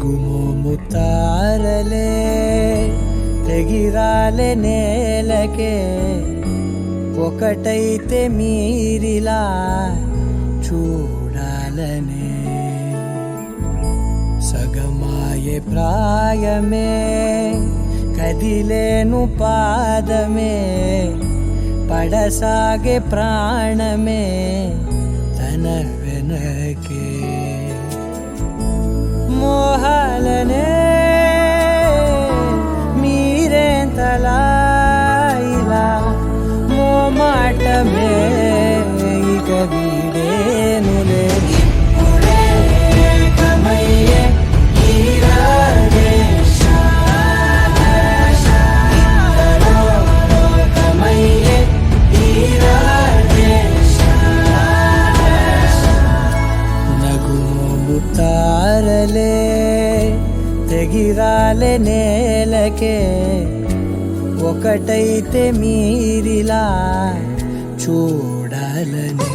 నగుమోము తారలే తెగిరాలే నేలకే ఒకటైతే మీరిలా చూడాలనే సగమాయే ప్రాయమే కదిలేను పాదమే పడసాగే ప్రాణమే తన వెనకే మోహాలనే మీరేంతలా ఇలా మోమాటమే ఇక వీడేనులే తారలే తెగిరాలే నేలకే ఒకటైతే మీరిలా చూడాలనే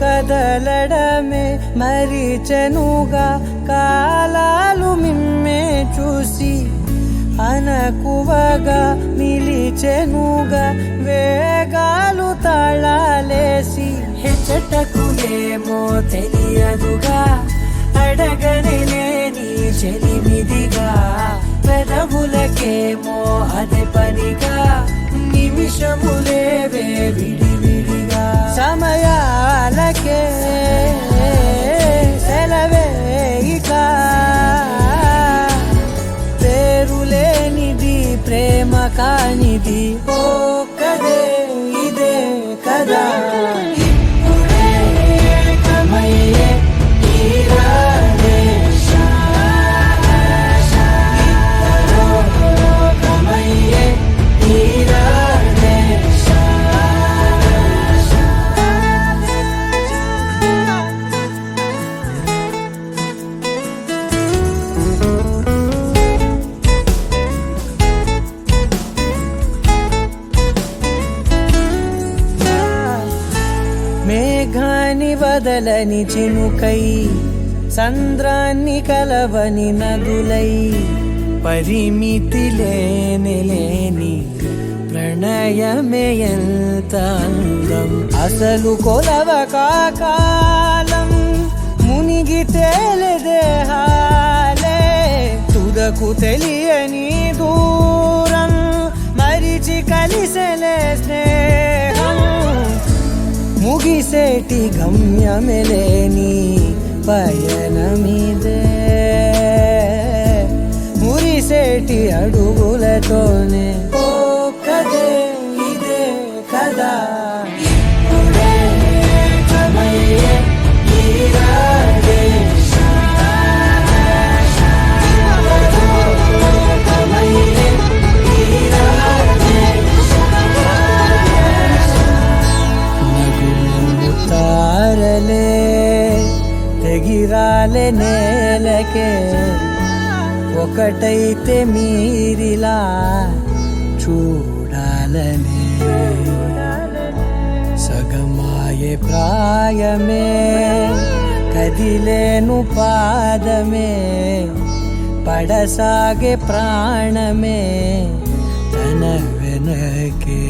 కదలడమే మరిచెనుగా కాలాలు మిమ్మే చూసి అనకువగా నిలిచెనుగా వేగాలు తాళాలేసి హెచ్చటకులేమో తెలియదుగా అడగని లేని చెలిమిదిగా పెదవులకేమో అదే పనిగా నిమిషములేవే విడివిడిగా సమయాలకే సెలవే ఇక పేరులేనిది ప్రేమ కానిది ఓ కదే ఇదే కదా మేఘాన్ని వదలని చినుకై సంద్రాన్ని కలవని నదులై పరిమితి లేని ప్రణయమే ఎంత అందం అసలు కొలవ కాలం మునిగి తేలిదేహాలే తుదకు తెలియని దూరం మరిచి కలిసెలే స్నేహం ముగిసేటి గమ్యమెలేని పయనమిదే మురిసేటి అడుగులతోనే ఓ కదే ఇదే కదా తారలే తెగిరాలే నేలకే ఒకటైతే మీరిలా చూడాలనే సగమాయే ప్రాయమే కదిలేను పాదమే పడసాగే ప్రాణమే తన వెనకే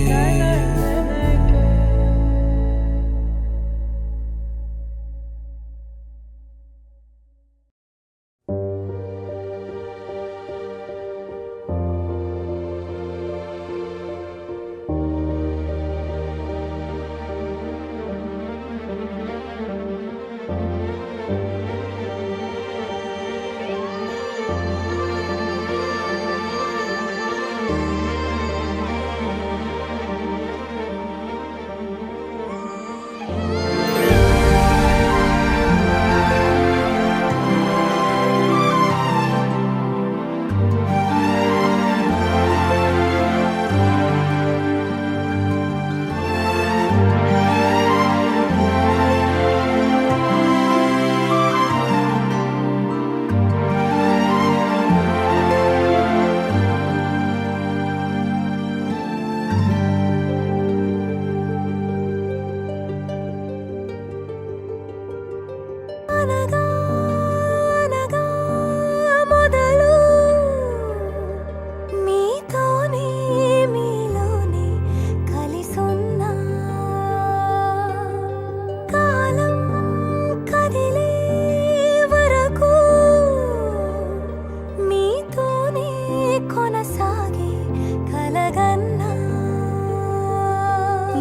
కన్నా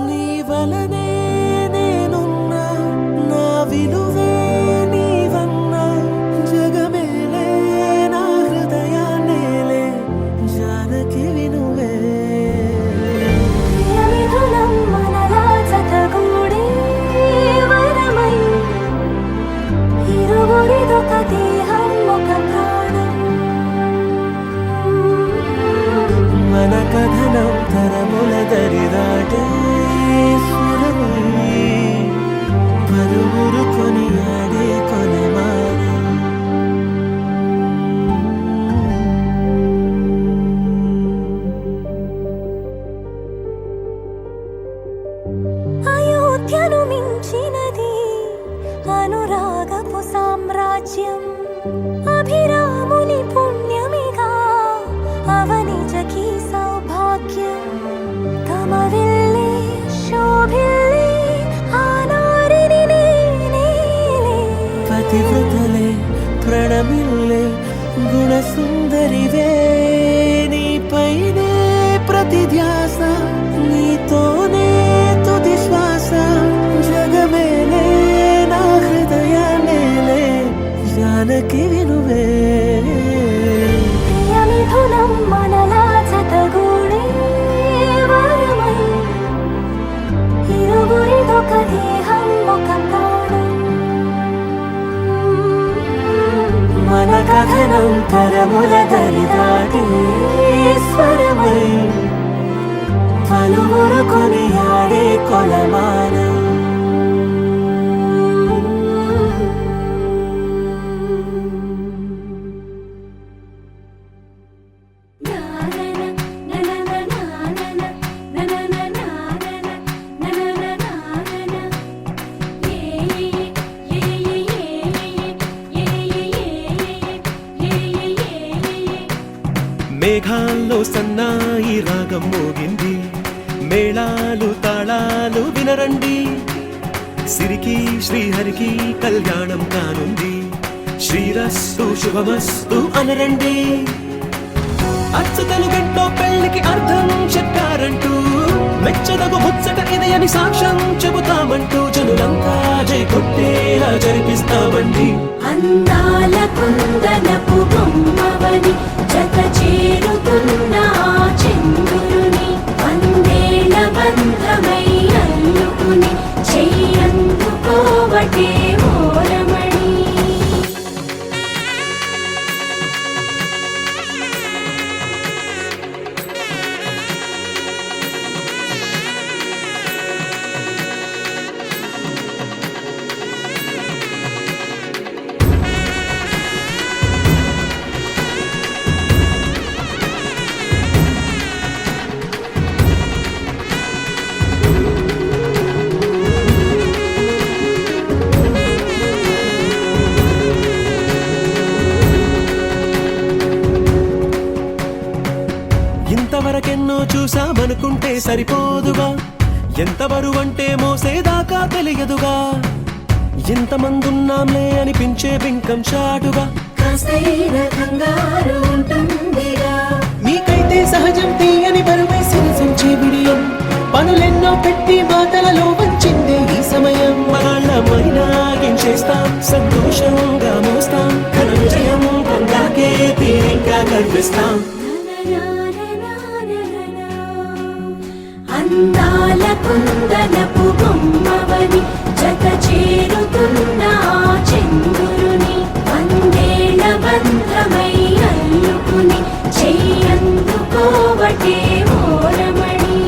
నీ వలనే నేనున్నా నా విలువే నీవన్నా జగమేలే నా హృదయాన్నేలే జానకి వినువే ప్రియమిథునం మనలా జతగూడే వరమై ఇరువురిదొక దేహం ఒక ప్రాణం మన కథనం తరముల దరిదాటే స్వరమై పలువురు కొనియాడే కొలమానం అయోధ్యను మించినది అనురాగపు సామ్రాజ్యం అభిరాముని పుణ్యమిగా అవనిజకి సౌభాగ్యం కమవిల్లే శోభిల్లే ఆనారిని నేనేలే పతివ్రతలే ప్రణమిల్లే గుణసుందరివే నీపైనే ప్రతి ధ్యాస నీతోనే తుది శ్వాస జగమేలే నా హృదయాన్నేలే జానకి వినువే ప్రియమిథునం మనలా జతగూడే వరమై ఇరువురిదొక దేహం ఒక ప్రాణం మన కథనం తరముల దరిదాటే స్వరమై పలువురు కొనియాడే కొలమానం మేఘాల్లో సన్నాయి రాగం మోగింది మేళాలు తాళాలు వినరండి సిరికి శ్రీహరికి కళ్యాణం కానుంది శ్రీరస్తు శుభమస్తు అనరండి అచ్చతలు గంటో పెళ్లికి అర్థం చెప్పారంటూ మెచ్చదగు ముచ్చట ఇది అని సాక్ష్యం చెబుతామంటూ జనులంతా జై కొట్టేలా జరిపిస్తామండి అందాల కుందనపు బొమ్మవని జత చేరుతున్న ఆ చంద్రుని వందేళ్ల బంధమై అల్లుకుని చెయ్యందుకోవటే ఓరమణి ఇంతవరకెన్నో చూసామనుకుంటే సరిపోదుగా ఎంత బరువంటే మోసేదాకా తెలియదుగా ఇంతమందున్నాంలే అనిపించే బింకం చాటుగా కాస్తైన కంగారు ఉంటుందిగా మీకైతే సహజం తీయని బరువై సిరిసించే బిడియం పనులెన్నో పెట్టి మాటలలో వంచిందే ఈ సమయం మనాళ్ళమైనా గించేస్తాం సంతోషంగా మోస్తాం ఘన విజయం పొందాకే తీరిగ్గా కనిపిస్తాం అందాల కుందనపు బొమ్మవని జత చేరుతున్న ఆ చంద్రుని వందేళ్ల బంధమై అల్లుకుని చెయ్యందుకోవటే ఓరమణి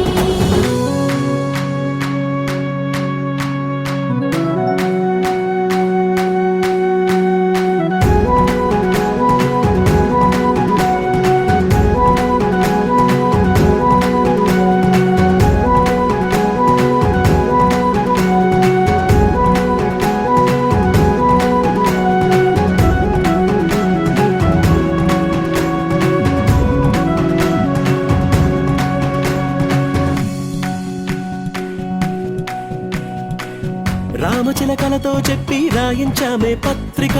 రామచిలకలతో చెప్పి రాయించామే పత్రిక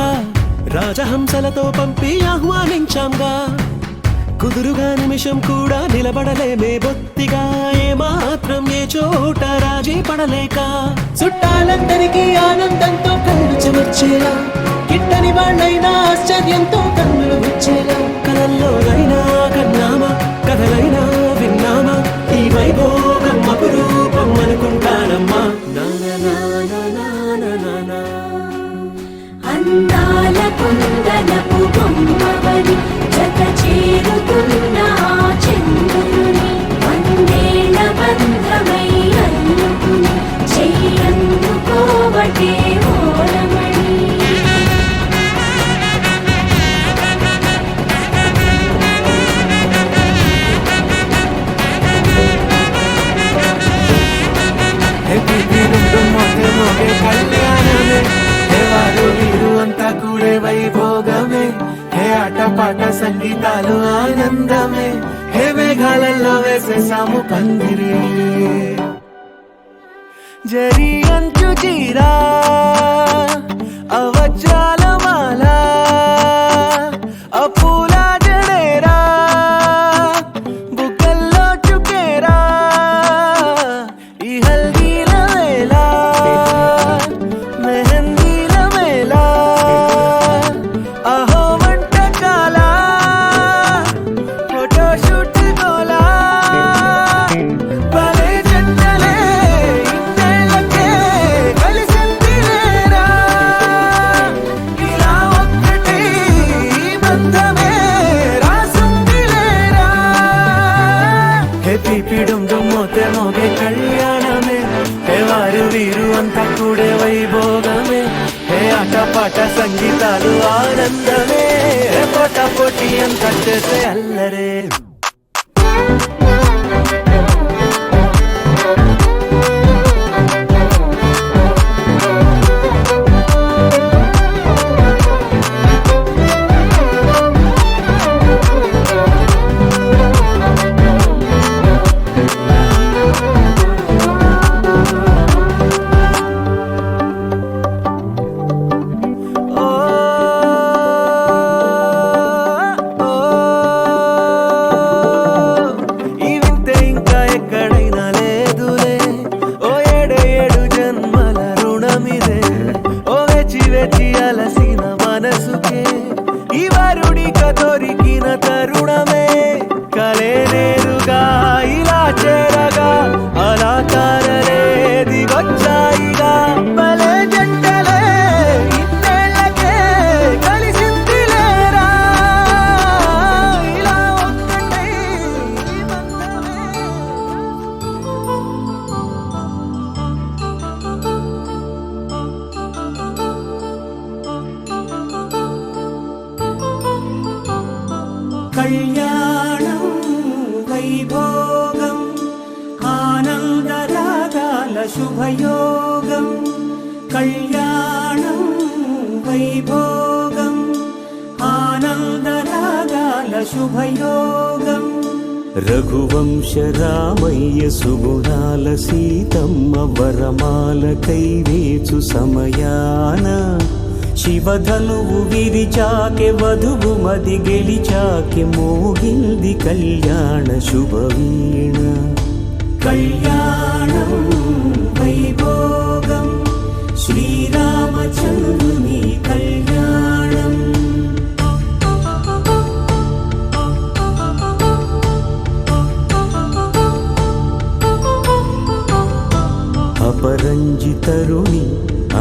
రాజహంసలతో పంపి ఆహ్వానించాంగా కుదురుగా నిమిషం కూడా నిలబడలేమే బొత్తిగా, ఏమాత్రం ఏ చోట రాజీ పడలేక. చుట్టాలందరికీ ఆనందంతో కళ్ళు చెమర్చేలా, గిట్టని వాళ్ళైనా ఆశ్చర్యంతో కన్నులు వచ్చేలా. కలల్లోనైనా కన్నామా, కథలైనా విన్నామా, ఈ వైభోగం అపురూపం అనుకుంటానమ్మా. అందాల కుందనపు బొమ్మవని జత చేరుతున్న ఆ చంద్రుని, వందేళ్ల బంధమై అల్లుకుని చెయ్యందుకోవటే ఓరమణి. అంతా కూడే వైభోగమే, హే ఆటపాట సంగీతాలు ఆనందమే, హే మేఘాలలో వేసేసాము పందిరి. జరి అంచు చీరా అవజ్రాల మాల, అపూల జడేరా బుగ్గల్లో చుకేరా, ఈ హల్దీల వేళ మెహందీల మేళ, అహో వంటకాల ఫోటోషూట్ గోలా. భలే జంటలే ఇన్నేళ్ళకే కలిసిందిలేరా, ఇలా ఒక్కటి బంధమే రాసుందిలేరా. హే పీపిడం మోతే మోగే కళ్యాణమే, హే వారు వీరు అంతా కూడే వైభోగమే, హే ఆటపాట సంగీతాలు ఆనందమే, హే పోటా పోటీ అంతా చేసే అల్లరే. ఈ వింతే ఇంకా ఎక్కడైనా లేదులే, ఓ ఏడు జన్మల రుణమిదే, ఓ వేచి వేచి అలసిన మనసుకే ఈ వరుడిక దొరికిన తరుణమే. కలే నేరుగా ఇలా చేరగా అలా తారలే దిగొచ్చాయిగా, భలే జంటలే ఇన్నేళ్ళకే కలిసిందిలేరా, ఇలా ఒక్కటై బంధమే. కళ్యాణం వైభోగం ఆనందరాగాల శుభయోగం, కళ్యాణం వైభోగం ఆనందరాగాల శుభయోగం. రఘువంశ రామయ్య సుగుణాల సీతమ్మ వరమాల కైవేచు సమయాన, శివధనువు విరిచాకె వధువు మది గెలిచాకె మోగింది కళ్యాణ శుభవీణ. కళ్యాణం వైభోగం శ్రీరామచంద్రుని కళ్యాణం. అపరంజి తరుణి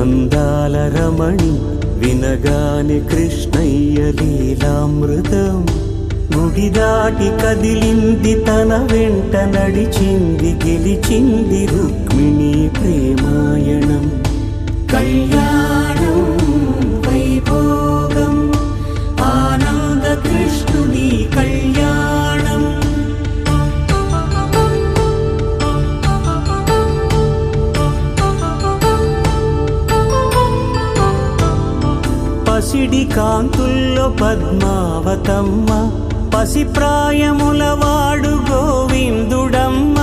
అందాల రమణి, వినగానే కృష్ణయ్య లీలామృతం, గుడి దాటి కదిలింది తన వెంట నడిచింది గెలిచింది రుక్మిణి ప్రేమాయణం. కళ్యాణం వైభోగం ఆనంద కృష్ణుని కళ్యాణం. పసిడి కాంతుల్లో పద్మావతమ్మ, పసిప్రాయముల వాడు గోవిందుడమ్మ,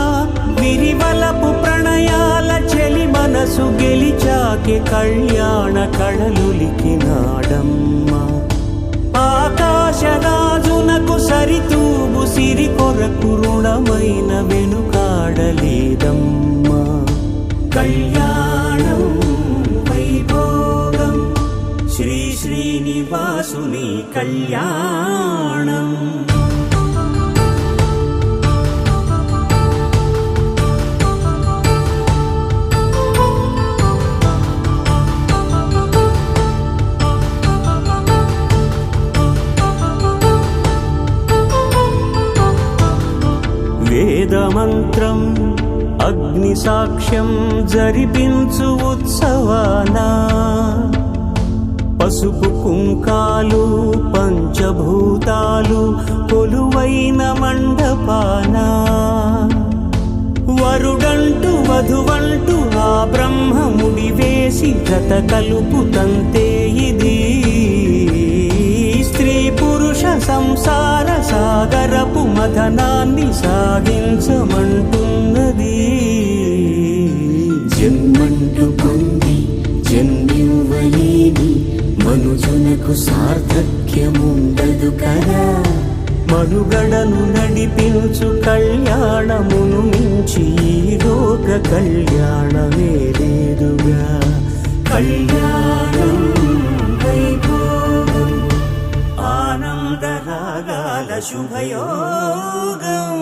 విరివలపు ప్రణయాల చెలి మనసు గెలిచాకే కళ్యాణ కళలులికినాడమ్మ. ఆకాశరాజునకు సరితూగ సిరి కొరకు రుణమైన వెనుకాడలేదమ్మా. కళ్యాణం వైభోగం శ్రీ శ్రీనివాసుని కళ్యాణం. వేదమంత్రం అగ్ని సాక్ష్యం జరిపించు ఉత్సవాన పసుపు కుంకాలు పంచభూతాలు కొలువైన మండపాన వరుడంటూ వధువంటూ ఆ బ్రహ్మముడి వేసి జత కలుపుతంతే ఇది స్త్రీ పురుష సంసార సాగరపు మథనాన్ని సాగించమంటున్నది. జన్మంటూ పొంది జన్మివ్వలేని మనుజునకు సార్థక్యముండదు కదా. మనుగడను నడిపించు కళ్యాణమును మించి ఈ లోక కళ్యాణమే లేదుగా. కళ్యాణం వైభోగం ఆనందరాగాల శుభయోగం.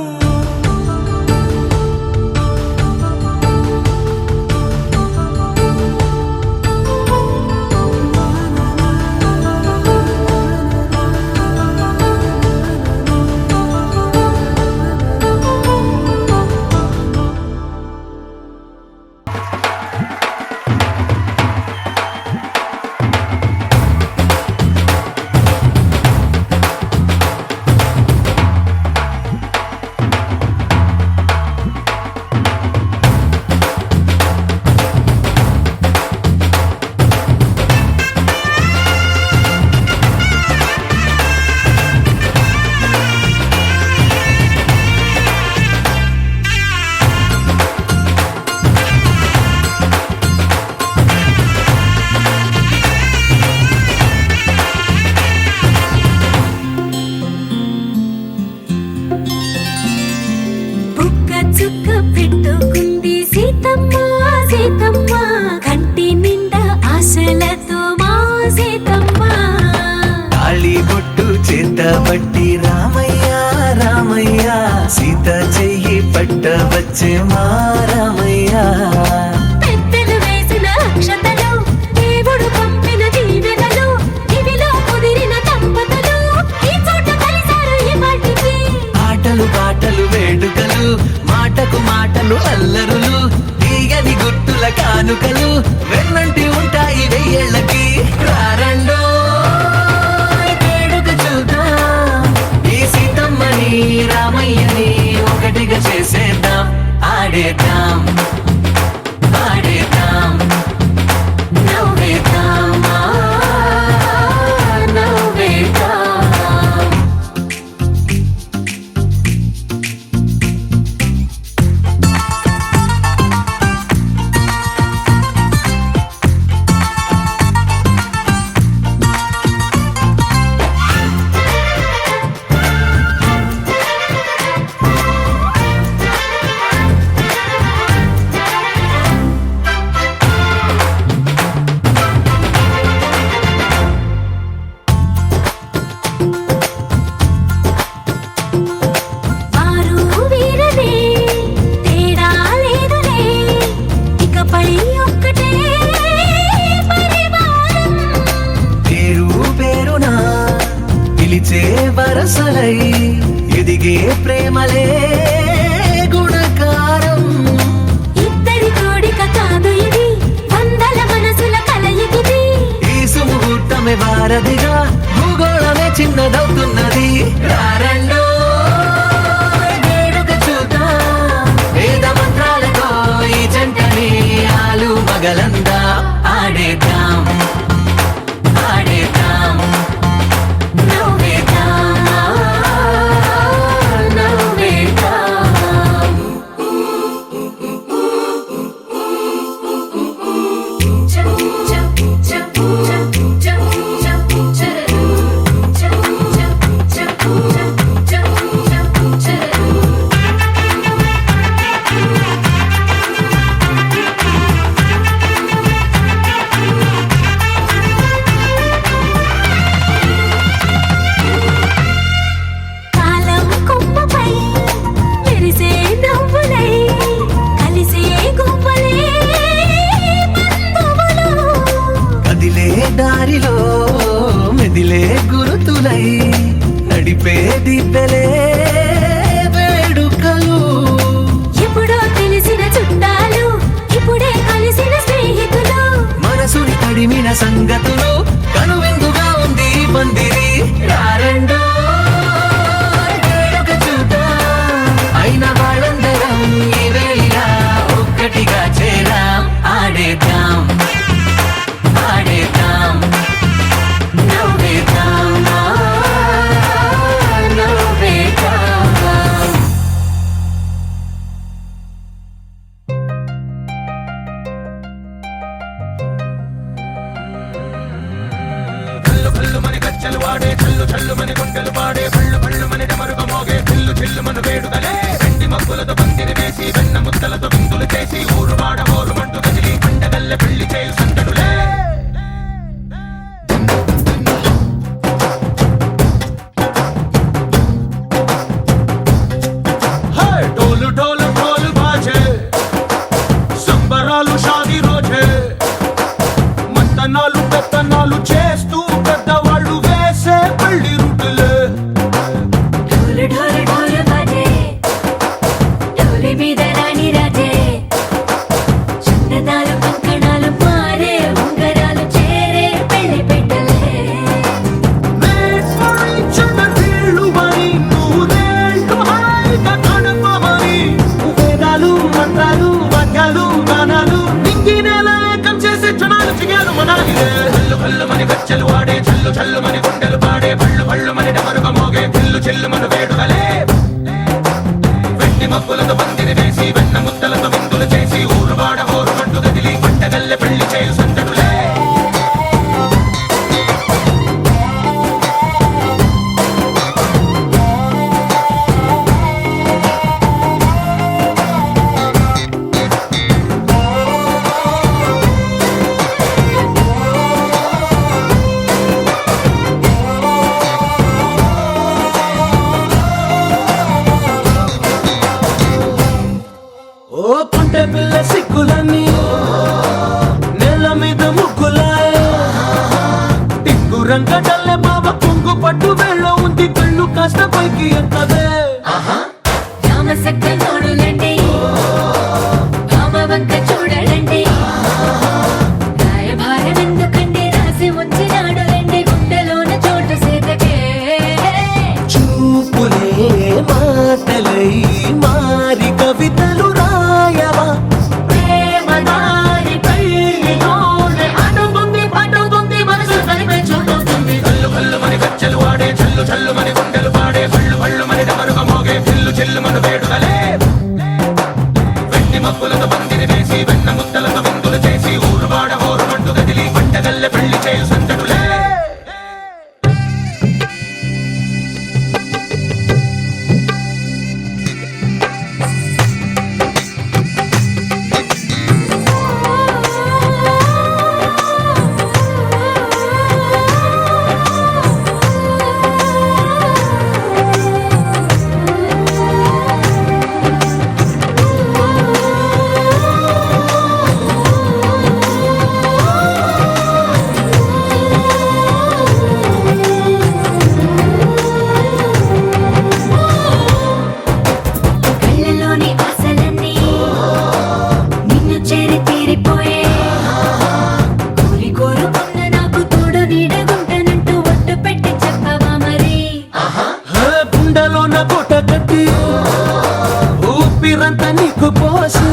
చుక్క పెట్టుకుంది సీతమ్మ సీతమ్మ కంటి నిండా ఆశలతో మా సీతమ్మ. తాళి బొట్టు చేతబట్టి రామయ్య రామయ్య సీత చెయ్యి పట్టవచ్చే మా రామయ్య. పెద్దలు వేసిన అక్షతలు దేవుడు పంపిన దీవెనలు ఇవిలో కుదిరిన దంపతులు ఈ చోట కలిసారు ఈ వాటికి. ఆటలు పాటలు వేడుకలు మాటకు మాటలు అల్లరులు తీయని గుర్తుల కానుకలు వెన్నంటి ఉంటాయి వెయ్యేళ్ళకి. రారండో వేడుక చూద్దాం ఈ సీతమ్మని రామయ్యని ఒకటిగా చేసేద్దాం. ఆడేద్దాం పాడేద్దాం నవ్వేద్దాం నవ్వేద్దాం. తడిమిన సంగతులు కనువిందుగా ఉంది ఈ పందిరి రారండో వేడుక చూద్దాం అయిన వాళ్ళందరం ఈ వేళ ఒక్కటిగా చేరాం ఆడేద్దాం ఆడేద్దాం నవ్వేద్దాం నవ్వేద్దాం డోలు డోలు డోలు బాజే సంబరాలు షాదీ రోజే మంతనాలు పెత్తనాలు చేస్తూ పెద్దవాళ్ళు వేసే పెళ్లి రుటులే ఢోలు ఢోలు ఢోలు బాజే ఢోలి మీద రాణి రాజే చందనాలు కంకణాలు మారే ఉంగరాలు చేరే పెళ్లి పెట్టలే Made for each other వీళ్ళు మరి నూరేళ్ళు హాయిగా గడపమని వేదాలు మంత్రాలు వాక్యాలు గానాలు నింగినేల ఏకం చేసే క్షణాలు చిగాలు మనాలిలే హల్లు హల్లు మని గజ్జలు వాడే చల్లు చల్లు మని గుండెలు పాడే పళ్ళు పళ్ళు మని డమరుగ మోగే పిల్లు చెల్లు మన వేడుకలే వెండి మబ్బులతో పందిరి వేసి వెన్న ముద్దలతో విందులు చేసి ఊరు వాడ హోరు మంటు గదిలి పంటగల్లె పెళ్లి చేయు సందడులే ఓ పుంటె పిల్ల సిక్కులన్నీ నేల మీద ముగ్గులాయ టింగు రంగడల్లె బాబ కొంగు పట్టు వెళ్ళ ఉంది కళ్ళు కాస్త పైకి ఎక్కదే రామ సక్క నోడులండి రామ వంక చూడలండి రాయభారం ఎందుకండి రాసి ఉంచినాడు రండి గుండెలోన చోటు సీతకే చూపులే మాటలై మారి కవితలు రాయవా ప్రేమ దారి పెళ్లిలోనే అడుగుంది పడుతుంది మనసు కలిపే చోటుంది కల్లు కల్లు మని గజ్జలు వాడే చల్లు చల్లు మని గుండెలు పాడే పళ్ళు పళ్ళు మని డమరుగ మోగే పిల్లు చెల్లు మన వేడుకలే వెండి మబ్బులతో పందిరి వేసి వెన్న ముద్దలతో విందులు చేసి ఊరు వాడ హోరు మంటు గదిలి పంటగల్లె పెళ్లి చేయు సందడులే కళ్ళలోని ఆశలన్నీ నిన్ను చేరి తీరిపోయే కోరి కోరుకున్న నాకు తోడు నీడగుంటానంటూ ఒట్టు పెట్టి చెప్పవా మరి గుండెలోన కోట కట్టి ఊపిరంతా నీకు పోసి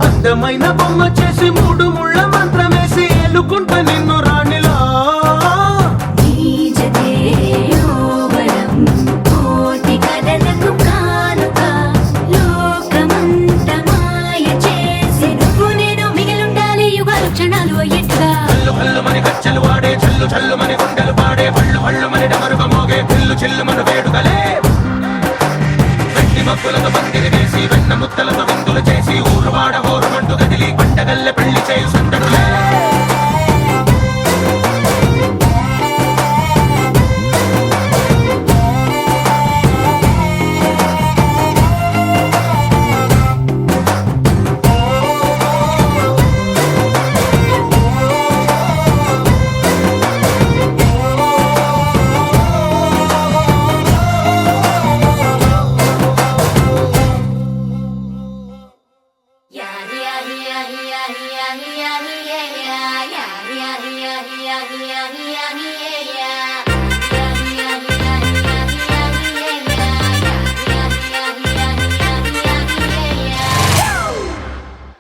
అందమైన బొమ్మ చేసి మూడు ముళ్ళ మంత్రమేసి ఎలుకుంటా నిన్ను రాణిలా నీజతే యోవరం కోటి కథలకు కానుక లోకమంత మాయ చేసి నువ్వు నేను మిగిలుండాలి యుగాలు క్షణాలు అయ్యేట్టుగా హల్లు హల్లు మని గజ్జలు వాడే చల్లు చల్లు మని గుండెలు పాడే పళ్ళు పళ్ళు మని డమరుగ మోగే పిల్లు చెల్లు మన వేడుకలే వెండి మబ్బులతో పందిరి వేసి వెన్న ముద్దలతో విందులు చేసి ఊరు వాడ హోరు మంటు గదిలి పంటగల్లె పెళ్లి చేయు సందడులే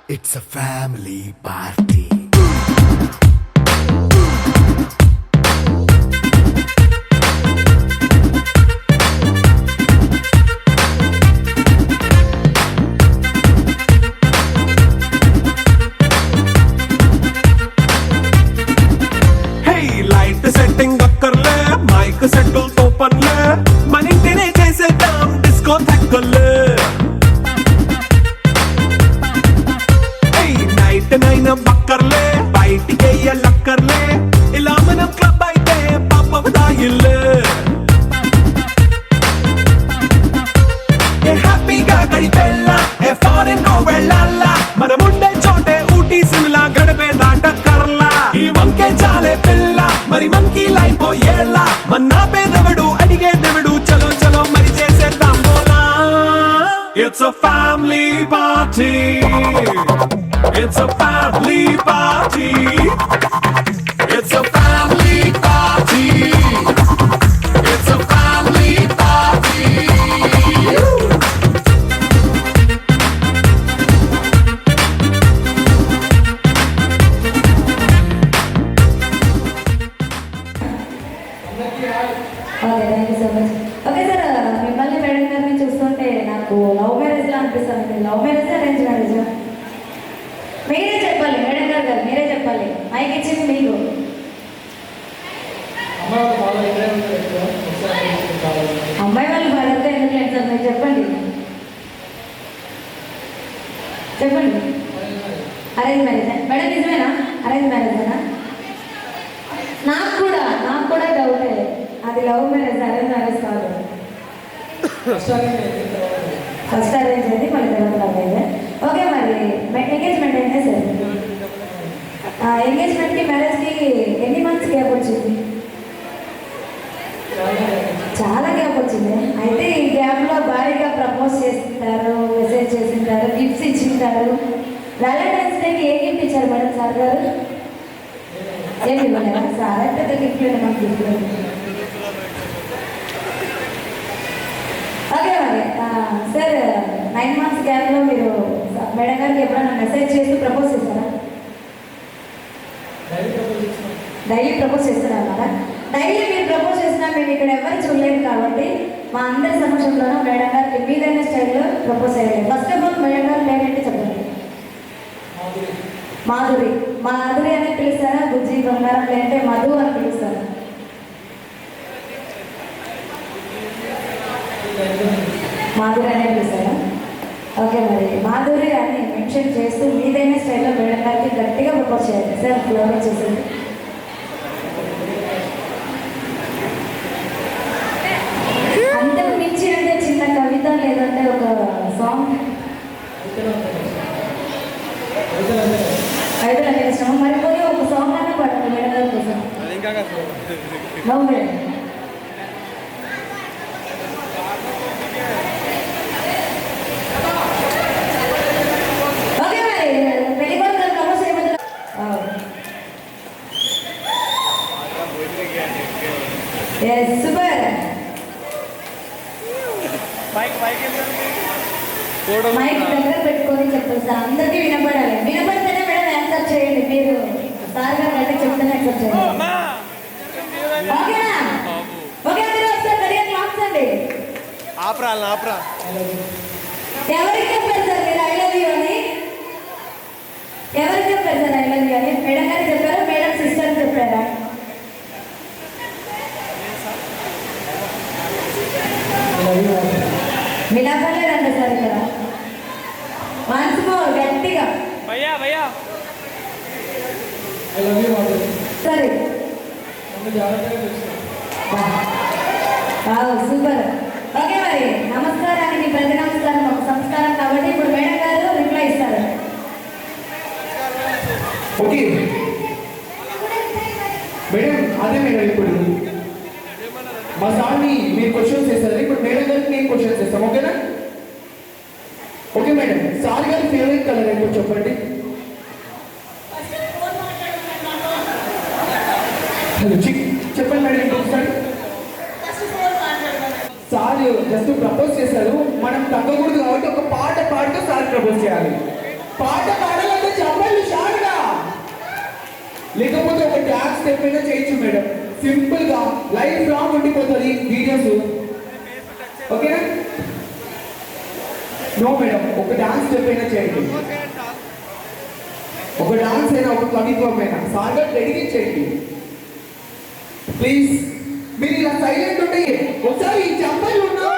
It's a family party. Light setting అక్కర్లే మైక్ సెట్టుల్ తో పనిలే మన ఇంటినే చేసేద్దాం డిస్కో థక్కర్లే నైట్ నైన్ బక్కర్లే బయటికి లక్కర్లే ఇలా మనం క్లబ్ అయితే పాపదాయిల్లే హ్యాపీగా గడిపెళ్ళా ఏ ఫారెన్ కో వెళ్ళాలా మనముండే చోటే ఊటీ సిమ్లా గడిపే దాటక్కర్లా ఈ వంకే చాలే పిల్ల మరి మంకీ లైఫ్ ఏళ్ళ మన్నా పేదవడు అడిగేదెవడు చలో చలో మరి చేసేద్దాం బోలా it's a family party it's a family party it's a family party it's a family party okay thank you so much. Okay sir, మిమ్మల్ని మేడం గారిని చూస్తుంటే నాకు లవ్ మ్యారేజ్లా అనిపిస్తుంది. Love marriage arrange marriage? మీరే చెప్పాలి మేడం గారు, మీరే చెప్పాలి. మైక్ ఇచ్చింది మీకు. అమ్మాయి వాళ్ళు భారత్లో ఎందుకు లేదు సార్, మీరు చెప్పండి చెప్పండి. అరేంజ్ మ్యారేజ్ మేడం, నిజమేనా? అరేంజ్ మ్యారేజేనా? నాకు కూడా డౌటే, అది లవ్ మ్యారేజ్ అరేంజ్ మ్యారేజ్ కాదు. ఫస్ట్ అరేంజ్ అయింది, మళ్ళీ తర్వాత లవ్ అయింది. ఓకే, మరి ఎంగేజ్మెంట్ అయిందే సార్. ఎంగేజ్మెంట్కి మ్యారేజ్కి ఎన్ని మంత్స్ గ్యాప్ వచ్చింది? చాలా గ్యాప్ వచ్చింది. అయితే ఈ గ్యాప్లో భారీగా ప్రపోజ్ చేసింటారు, మెసేజ్ చేసింటారు, గిఫ్ట్స్ ఇచ్చింటారు. వ్యాలంటైన్స్ డేకి ఏ గిఫ్ట్ ఇచ్చారు మేడం సార్ గారు? ఏమి ఇవ్వలేదా సార్? పెద్ద గిఫ్ట్ మాకు గిఫ్ట్. ఓకే, మరి సార్ 9 months గ్యాప్లో మీరు మేడం గారికి ఎప్పుడైనా మెసేజ్ చేస్తూ ప్రపోజ్ చేస్తారా? డైలీ ప్రపోజ్ చేస్తున్నారా? డైలీ మీరు ప్రపోజ్ చేసినా మేము ఇక్కడ ఎవరు చూడలేదు కాబట్టి మా అందరి సమక్షంలోనూ మేడం గారికి మీదైన స్టైల్లో ప్రపోజ్ చేయాలి. ఫస్ట్ ఆఫ్ ఆల్ మేడం గారు పేరేంటి చెప్పండి. మాధురి. మాధురి అని పిలుస్తారా? బుజ్జి, బంగారం లేదంటే మధు అని పిలుస్తారా? మాధురి అనే పిలుస్తారా? ఓకే, మరి మాధురి అని మెన్షన్ చేస్తూ మీదైన స్టైల్లో మేడం గారికి గట్టిగా ప్రపోజ్ చేయాలి సార్. ఫ్లోర్ చేసేది అంతకు మించి అంటే చిన్న కవిత లేదంటే ఒక సాంగ్ అయితే నాకు ఇష్టం. మరి పోయి ఒక సాంగ్ అన్నా పడుతుంది మేడం గారి కోసం. No madam. ఓకే, మరి పెళ్లి కొడుకు ప్రపోజ్ చేయబోతున్నా. సూపర్. మైక్ దగ్గర పెట్టుకొని చెప్పండి సార్, అందరికీ వినపడాలి. వినపడితేనే మేడం యాక్సెప్ట్ చేయండి. మీరు సార్ గారు అయితే చెప్తేనే యాక్సెప్ట్ చేయండి. ఓకేనా? ఓకే, అందరూ ఒకసారి గట్టిగా క్లాప్స్ అండి. ఎవరికి చెప్పారు సార్ మీరు ఐ లవ్ యూ అని? ఎవరికి చెప్పారు సార్ ఐ లవ్ యూ అని? మేడం గారు చెప్పారా? మేడం సిస్టర్ చెప్పారా? వినపడలేదండి సార్ ఇక్కడ. వన్స్ మోర్ గట్టిగా. సరే, సూపర్. ఓకే, మరి నమస్కారానికి ప్రతి నమస్కారం ఒక సంస్కారం కాబట్టి ఇప్పుడు మేడం గారు రిప్లై ఇస్తారు. ఓకే మేడం, అదే మేడం ఇప్పుడు మా సార్ని మీరు క్వశ్చన్స్ చేస్తారు, ఇప్పుడు మేడం గారికి నేను క్వశ్చన్స్ చేస్తాం. ఓకేనా? ఓకే మేడం, సార్ గారి ఫేవరెట్ కలర్ ఏంటో చెప్పండి. హలో చెప్పండి మేడం ఇంకొకసారి. సార్ జస్ట్ ప్రపోజ్ చేశారు, మనం తగ్గకూడదు కాబట్టి ఒక పాట పాడుతూ సార్ ప్రపోజ్ చేయాలి. పాట పాడ లేకపోతే ఒక డాన్స్ స్టెప్ అయినా చేయొచ్చు మేడం. సింపుల్ గా లైఫ్ లాంగ్ ఉండిపోతుంది వీడియోస్. ఓకేనా? నో మేడం, ఒక డాన్స్ స్టెప్ అయినా చేయండి, ఒక డాన్స్ అయినా, ఒక కవిత్వం అయినా సార్గా డెడికేట్ చేయండి ప్లీజ్. మీరు ఇలా సైలెంట్ ఉంటే ఒకసారి ఈ చెప్పలు ఉన్నా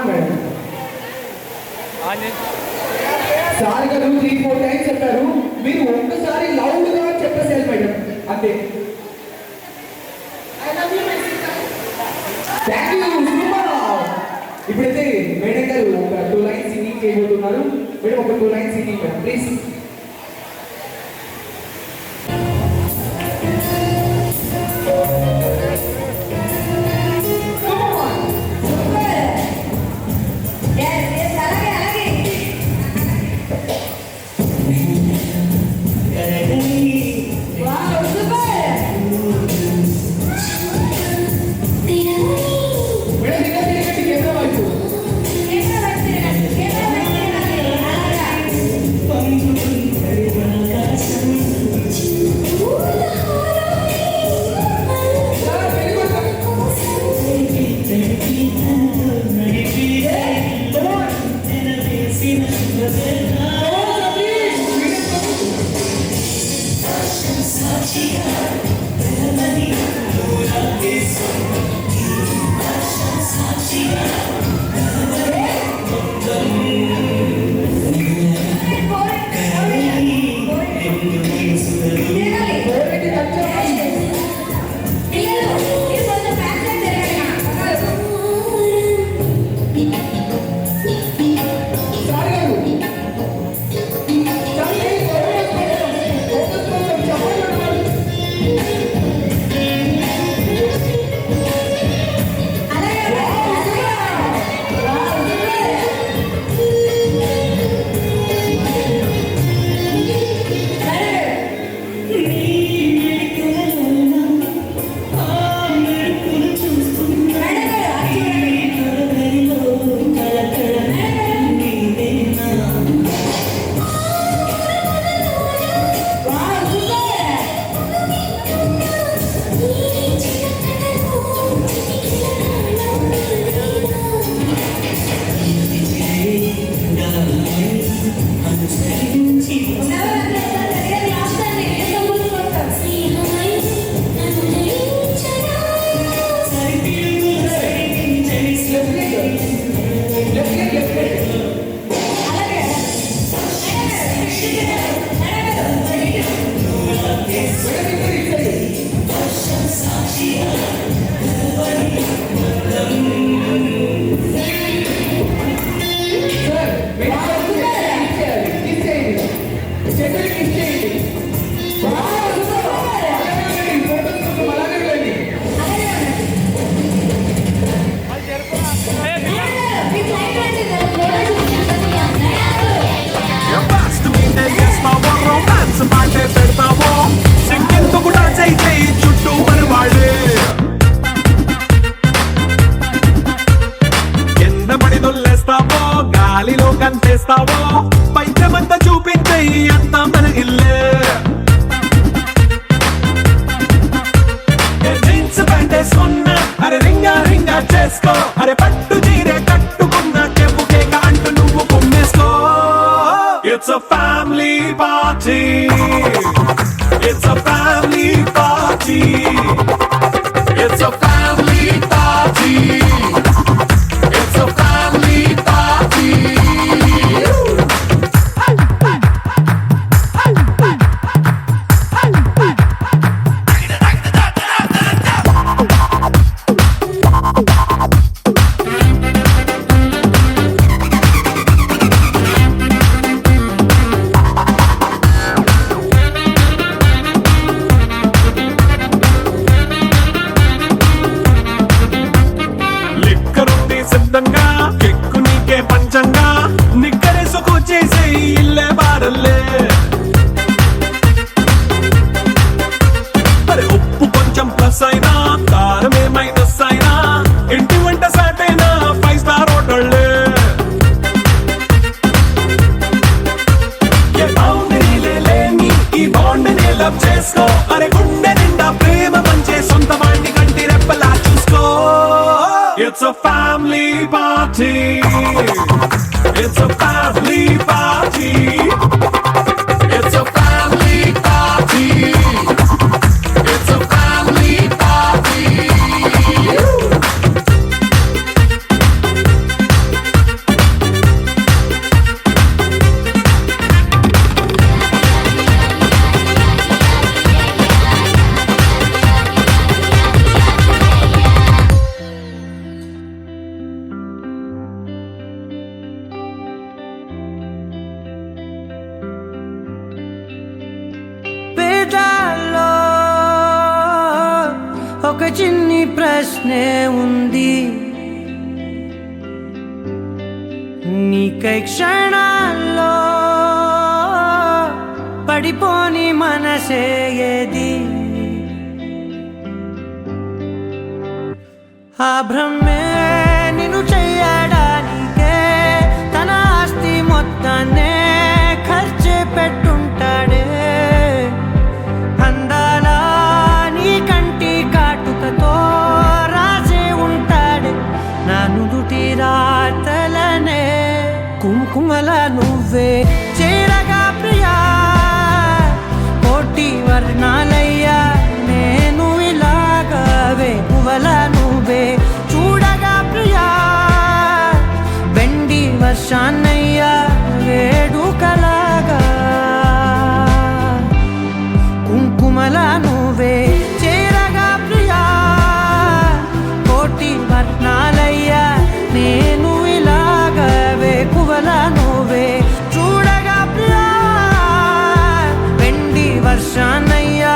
మేడం. సార్ గారు 3-4 టైమ్స్ చెప్పారు, మీరు ఒక్కసారి లౌడ్ గా చెప్పేసేయాలి మేడం, అంతే. Thank you. ఇప్పుడైతే మేడం గారు ఒక 2 లైన్స్ సింగింగ్ చేయబోతున్నారు. మేడం ఒక 2 లైన్స్ సింగింగ్ మేడం ప్లీజ్. గాలిలో కంటేస్తావో పైచమంతా చూపించే అంత మన ఇల్లే జీన్స్ ప్యాంటేసుకున్నా అరే రింగా రింగా చేసుకో అరే పట్టు చీరే కట్టుకున్న చెప్పుకే కాంటూ నువ్వు కుమ్మేసుకో it's a family party it's a family party it's a family party it's a family party party. It's a family party. It's a family party. It's a family party. పేదాల్లో ఒక చిన్ని ప్రశ్నే ఉంది, నీకై క్షణాల్లో పడిపోని మనసే ఏది? ఆ భ్రమే నిన్ను చెయ్యడానికే తన ఆస్తి మొత్తాన్నే ఖర్చు పెట్టుంటాడే. అందాల నీ కంటి కాటుకతో రాసే ఉంటాడే నా నుదుటి రాతలనే. కుంకుమల నువ్వే చేరగా ప్రియా, కోటి వర్ణాలయ్యా నేను ఇలాగా వేకువల నువ్వే చూడగా ప్రియా, వెండి వర్షాన్నయ్యా వేడుకలాగా. కుంకుమల నువ్వే చేరగా ప్రియా, కోటి వర్ణాలయ్యా నేను ఇలాగా వేకువల నువ్వే చూడగా ప్రియా, వెండి వర్షాన్నయ్యా